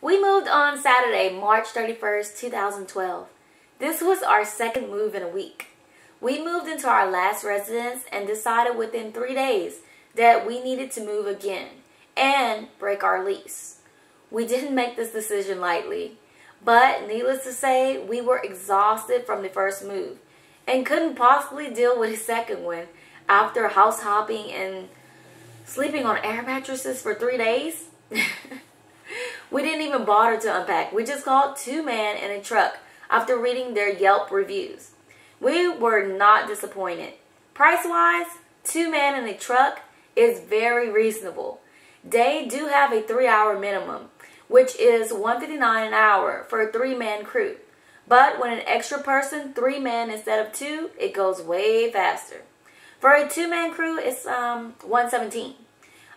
We moved on Saturday, March 31st, 2012. This was our second move in a week. We moved into our last residence and decided within 3 days that we needed to move again and break our lease. We didn't make this decision lightly, but needless to say, we were exhausted from the first move and couldn't possibly deal with a second one after house hopping and sleeping on air mattresses for 3 days. We didn't even bother to unpack. We just called 2 men in a truck after reading their Yelp reviews. We were not disappointed. Price-wise, 2 men in a truck is very reasonable. They do have a 3-hour minimum, which is $159 an hour for a 3-man crew. But when an extra person, 3 men instead of 2, it goes way faster. For a 2-man crew, it's $117.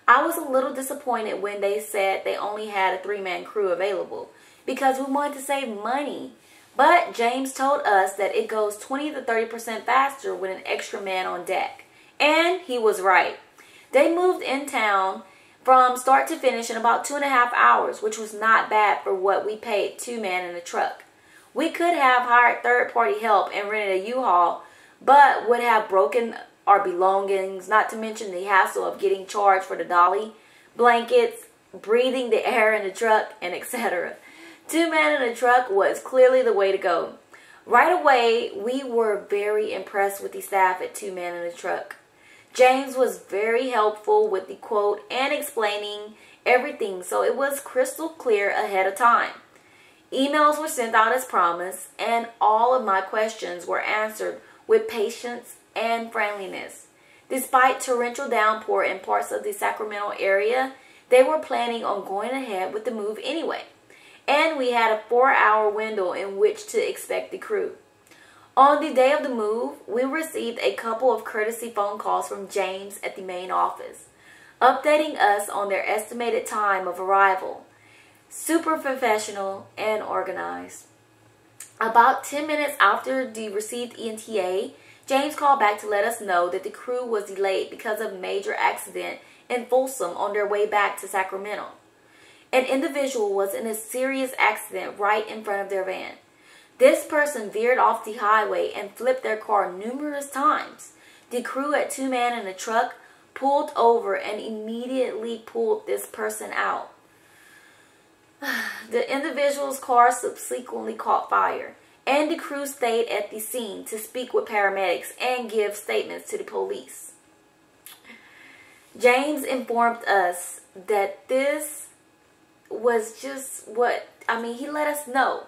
I was a little disappointed when they said they only had a 3-man crew available because we wanted to save money. But James told us that it goes 20 to 30% faster with an extra man on deck. And he was right. They moved in town from start to finish in about 2.5 hours, which was not bad for what we paid 2 men in a truck. We could have hired third-party help and rented a U-Haul, but would have broken our belongings, not to mention the hassle of getting charged for the dolly, blankets, breathing the air in the truck, and etc. 2 men in a truck was clearly the way to go. Right away, we were very impressed with the staff at 2 men in a truck. James was very helpful with the quote and explaining everything, so it was crystal clear ahead of time. Emails were sent out as promised, and all of my questions were answered with patience and friendliness. Despite torrential downpour in parts of the Sacramento area, they were planning on going ahead with the move anyway, and we had a 4-hour window in which to expect the crew. On the day of the move, we received a couple of courtesy phone calls from James at the main office, updating us on their estimated time of arrival. Super professional and organized. About 10 minutes after the received ETA, James called back to let us know that the crew was delayed because of a major accident in Folsom on their way back to Sacramento. An individual was in a serious accident right in front of their van. This person veered off the highway and flipped their car numerous times. The crew at 2 men in a truck pulled over and immediately pulled this person out. The individual's car subsequently caught fire, and the crew stayed at the scene to speak with paramedics and give statements to the police. James informed us that this was just he let us know.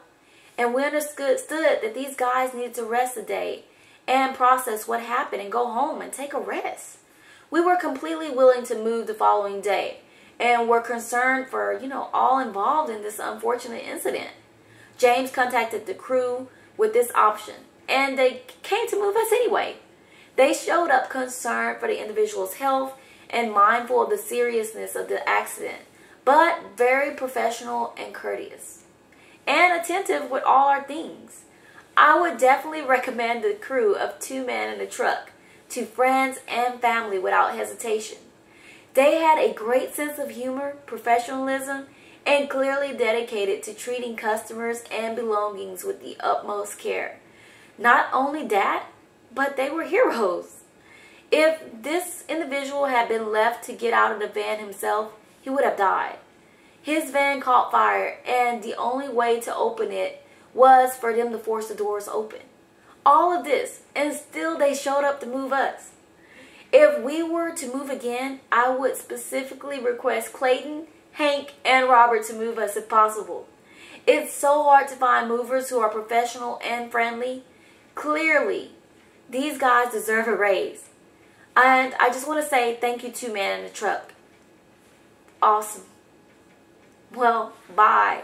And we understood that these guys needed to rest a day and process what happened and go home and take a rest. We were completely willing to move the following day and were concerned for, all involved in this unfortunate incident. James contacted the crew with this option, and they came to move us anyway. They showed up concerned for the individual's health and mindful of the seriousness of the accident, but very professional and courteous, and attentive with all our things. I would definitely recommend the crew of 2 men in a truck to friends and family without hesitation. They had a great sense of humor, professionalism, and clearly dedicated to treating customers and belongings with the utmost care. Not only that, but they were heroes. If this individual had been left to get out of the van himself, he would have died. His van caught fire, and the only way to open it was for them to force the doors open. All of this, and still they showed up to move us. If we were to move again, I would specifically request Clayton, Hank, and Robert to move us if possible. It's so hard to find movers who are professional and friendly. Clearly, these guys deserve a raise. And I just want to say thank you, 2 men in the truck. Awesome. Well, bye.